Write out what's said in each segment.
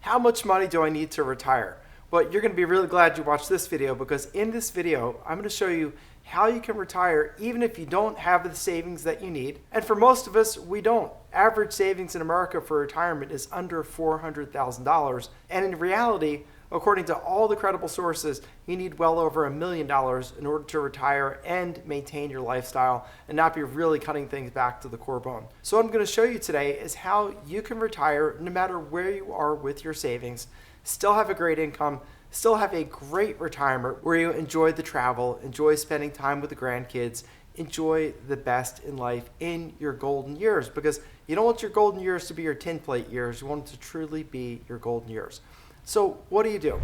How much money do I need to retire? Well, you're going to be really glad you watched this video, because in this video, I'm going to show you how you can retire even if you don't have the savings that you need. And for most of us, we don't. Average savings in America for retirement is under $400,000. And in reality, according to all the credible sources, you need well over $1 million in order to retire and maintain your lifestyle and not be really cutting things back to the core bone. So what I'm going to show you today is how you can retire no matter where you are with your savings, still have a great income, still have a great retirement where you enjoy the travel, enjoy spending time with the grandkids, enjoy the best in life in your golden years, because you don't want your golden years to be your tin plate years. You want it to truly be your golden years. So what do you do?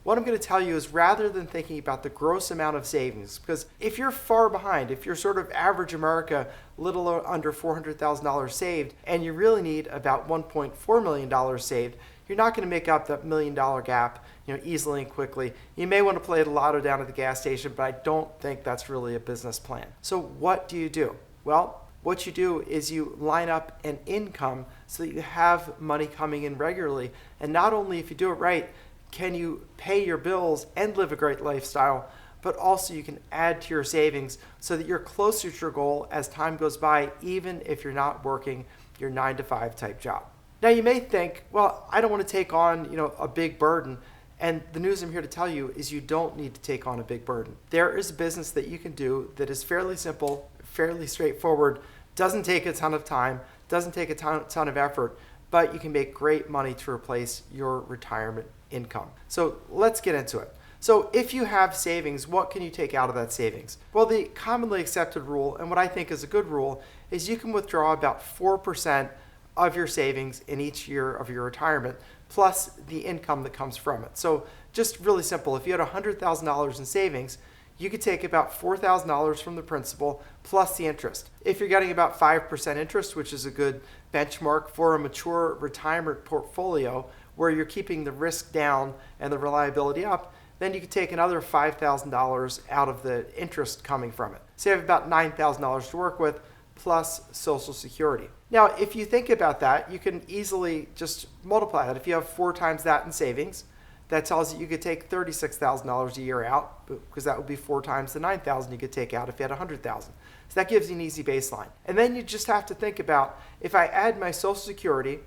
What I'm going to tell you is, rather than thinking about the gross amount of savings, because if you're far behind, if you're sort of average America, little under $400,000 saved, and you really need about $1.4 million saved, you're not going to make up that $1 million gap, easily and quickly. You may want to play the lotto down at the gas station, but I don't think that's really a business plan. So what do you do? Well, what you do is you line up an income so that you have money coming in regularly. And not only, if you do it right, can you pay your bills and live a great lifestyle, but also you can add to your savings so that you're closer to your goal as time goes by, even if you're not working your 9-to-5 type job. Now you may think, well, I don't want to take on a big burden. And the news I'm here to tell you is you don't need to take on a big burden. There is a business that you can do that is fairly simple, fairly straightforward, doesn't take a ton of time, doesn't take a ton of effort, but you can make great money to replace your retirement income. So let's get into it. So if you have savings, what can you take out of that savings? Well, the commonly accepted rule, and what I think is a good rule, is you can withdraw about 4% of your savings in each year of your retirement, plus the income that comes from it. So just really simple, if you had $100,000 in savings, you could take about $4,000 from the principal plus the interest. If you're getting about 5% interest, which is a good benchmark for a mature retirement portfolio where you're keeping the risk down and the reliability up, then you could take another $5,000 out of the interest coming from it. So you have about $9,000 to work with plus Social Security. Now, if you think about that, you can easily just multiply that. If you have 4 times that in savings, that tells you you could take $36,000 a year out, because that would be 4 times the $9,000 you could take out if you had $100,000. So that gives you an easy baseline. And then you just have to think about, if I add my Social Security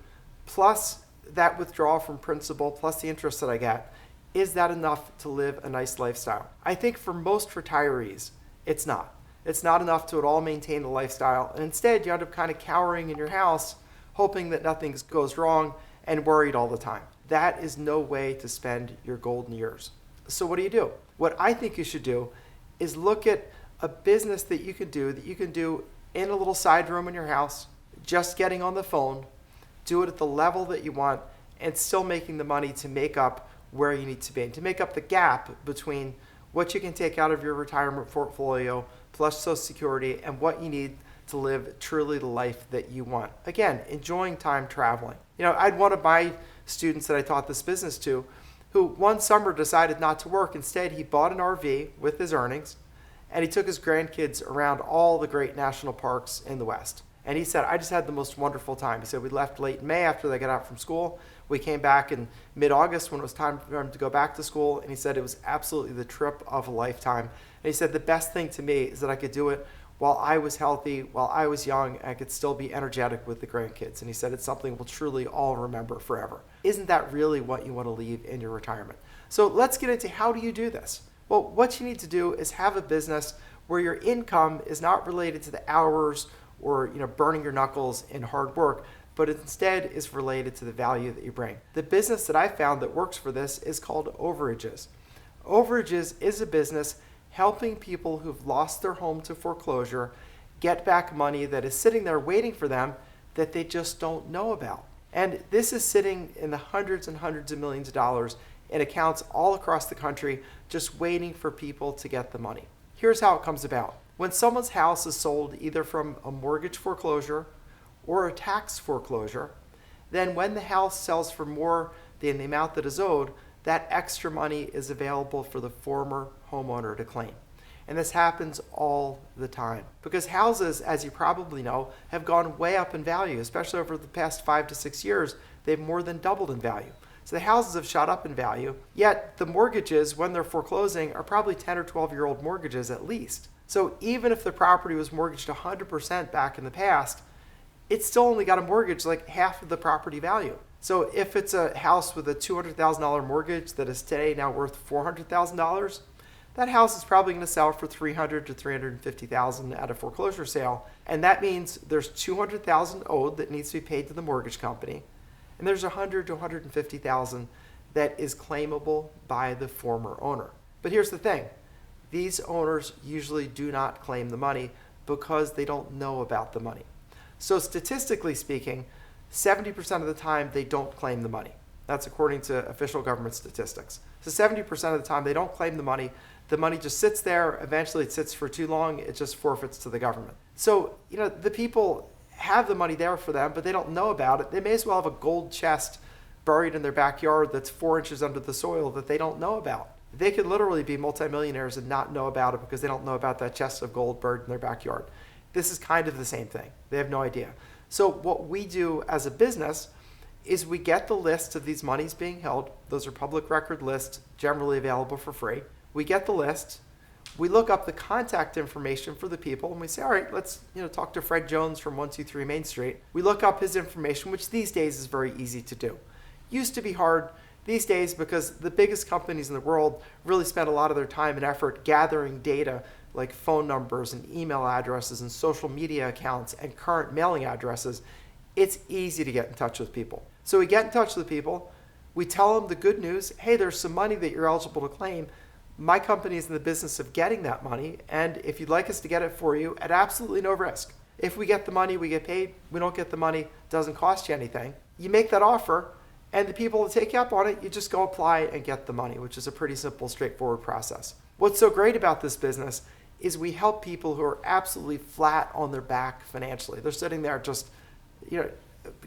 plus that withdrawal from principal plus the interest that I get, is that enough to live a nice lifestyle? I think for most retirees, it's not. It's not enough to at all maintain the lifestyle. And instead, you end up kind of cowering in your house, hoping that nothing goes wrong and worried all the time. That is no way to spend your golden years. So what do? What I think you should do is look at a business that you can do in a little side room in your house, just getting on the phone, do it at the level that you want, and still making the money to make up where you need to be, and to make up the gap between what you can take out of your retirement portfolio plus Social Security and what you need to live truly the life that you want. Again, enjoying time traveling. I had one of my students that I taught this business to, who one summer decided not to work. Instead, he bought an RV with his earnings, and he took his grandkids around all the great national parks in the West. And he said, I just had the most wonderful time. He said, we left late in May after they got out from school. We came back in mid-August when it was time for him to go back to school. And he said it was absolutely the trip of a lifetime. And he said, the best thing to me is that I could do it while I was healthy, while I was young, and I could still be energetic with the grandkids. And he said, it's something we'll truly all remember forever. Isn't that really what you want to leave in your retirement? So let's get into, how do you do this? Well, what you need to do is have a business where your income is not related to the hours or burning your knuckles in hard work, but instead is related to the value that you bring. The business that I found that works for this is called Overages. Overages is a business helping people who've lost their home to foreclosure get back money that is sitting there waiting for them that they just don't know about. And this is sitting in the hundreds and hundreds of millions of dollars in accounts all across the country, just waiting for people to get the money. Here's how it comes about. When someone's house is sold either from a mortgage foreclosure or a tax foreclosure, then when the house sells for more than the amount that is owed, that extra money is available for the former homeowner to claim. And this happens all the time because houses, as you probably know, have gone way up in value, especially over the past 5 to 6 years. They've more than doubled in value. So the houses have shot up in value, yet the mortgages, when they're foreclosing, are probably 10 or 12-year-old mortgages at least. So even if the property was mortgaged 100% back in the past, it's still only got a mortgage like half of the property value. So if it's a house with a $200,000 mortgage that is today now worth $400,000, that house is probably going to sell for $300,000 to $350,000 at a foreclosure sale. And that means there's $200,000 owed that needs to be paid to the mortgage company. And there's $100,000 to $150,000 that is claimable by the former owner. But here's the thing. These owners usually do not claim the money because they don't know about the money. So statistically speaking, 70% of the time they don't claim the money. That's according to official government statistics. So 70% of the time they don't claim the money. The money just sits there. Eventually it sits for too long. It just forfeits to the government. So, the people have the money there for them, but they don't know about it. They may as well have a gold chest buried in their backyard that's 4 inches under the soil that they don't know about. They could literally be multimillionaires and not know about it because they don't know about that chest of gold buried in their backyard. This is kind of the same thing. They have no idea. So what we do as a business is we get the list of these monies being held. Those are public record lists, generally available for free. We get the list. We look up the contact information for the people and we say, all right, let's talk to Fred Jones from 123 Main Street. We look up his information, which these days is very easy to do. Used to be hard these days because the biggest companies in the world really spend a lot of their time and effort gathering data like phone numbers and email addresses and social media accounts and current mailing addresses. It's easy to get in touch with people. So we get in touch with people. We tell them the good news. Hey, there's some money that you're eligible to claim. My company is in the business of getting that money, and if you'd like us to get it for you at absolutely no risk. If we get the money, we get paid. We don't get the money, it doesn't cost you anything. You make that offer, and the people that take you up on it, you just go apply and get the money, which is a pretty simple, straightforward process. What's so great about this business is we help people who are absolutely flat on their back financially. They're sitting there just,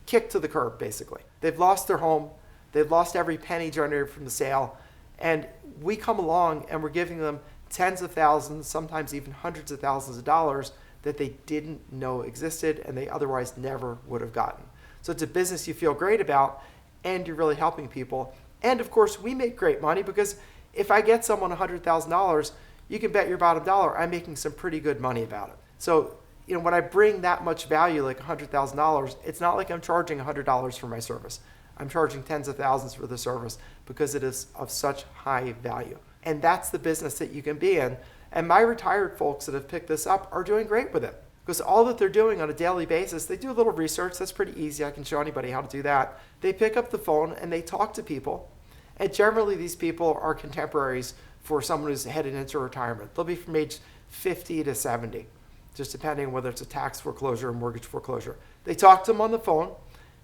kicked to the curb, basically. They've lost their home. They've lost every penny generated from the sale. And we come along and we're giving them tens of thousands, sometimes even hundreds of thousands of dollars that they didn't know existed and they otherwise never would have gotten. So it's a business you feel great about and you're really helping people. And of course, we make great money because if I get someone $100,000, you can bet your bottom dollar I'm making some pretty good money about it. So, when I bring that much value, like $100,000, it's not like I'm charging $100 for my service. I'm charging tens of thousands for the service because it is of such high value. And that's the business that you can be in. And my retired folks that have picked this up are doing great with it because all that they're doing on a daily basis, they do a little research. That's pretty easy. I can show anybody how to do that. They pick up the phone and they talk to people. And generally these people are contemporaries for someone who's headed into retirement. They'll be from age 50 to 70, just depending on whether it's a tax foreclosure or mortgage foreclosure. They talk to them on the phone.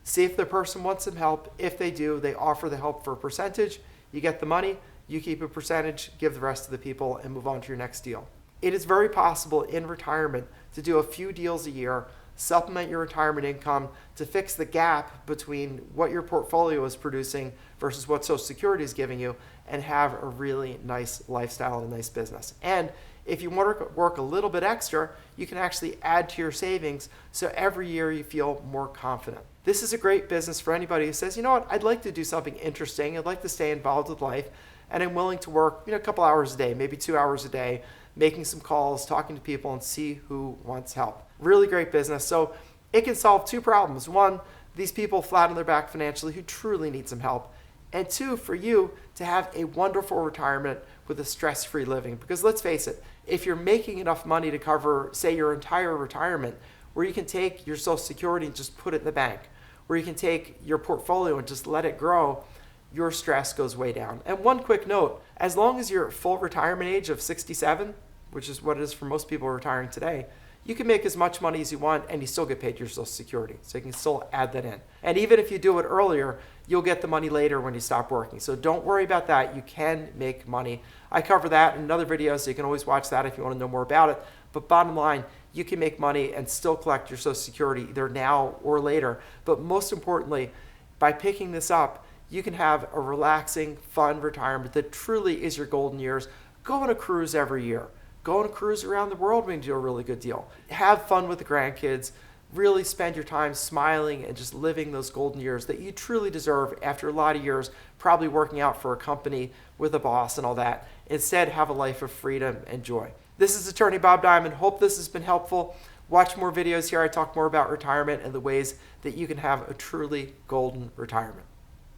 See if the person wants some help. If they do, they offer the help for a percentage. You get the money, you keep a percentage, give the rest to the people, and move on to your next deal. It is very possible in retirement to do a few deals a year, supplement your retirement income to fix the gap between what your portfolio is producing versus what Social Security is giving you, and have a really nice lifestyle and a nice business. And if you want to work a little bit extra, you can actually add to your savings so every year you feel more confident. This is a great business for anybody who says, I'd like to do something interesting. I'd like to stay involved with life, and I'm willing to work a couple hours a day, maybe 2 hours a day, making some calls, talking to people, and see who wants help. Really great business. So it can solve two problems. One, these people flat on their back financially who truly need some help. And two, for you to have a wonderful retirement with a stress-free living. Because let's face it, if you're making enough money to cover, say, your entire retirement, where you can take your Social Security and just put it in the bank, where you can take your portfolio and just let it grow, your stress goes way down. And one quick note, as long as you're at full retirement age of 67, which is what it is for most people retiring today, you can make as much money as you want and you still get paid your Social Security. So you can still add that in. And even if you do it earlier, you'll get the money later when you stop working. So don't worry about that. You can make money. I cover that in another video, so you can always watch that if you want to know more about it. But bottom line, you can make money and still collect your Social Security either now or later. But most importantly, by picking this up, you can have a relaxing, fun retirement that truly is your golden years. Go on a cruise every year. Go on a cruise around the world when you do a really good deal. Have fun with the grandkids. Really spend your time smiling and just living those golden years that you truly deserve after a lot of years probably working out for a company with a boss and all that. Instead, have a life of freedom and joy. This is Attorney Bob Diamond. Hope this has been helpful. Watch more videos here. I talk more about retirement and the ways that you can have a truly golden retirement.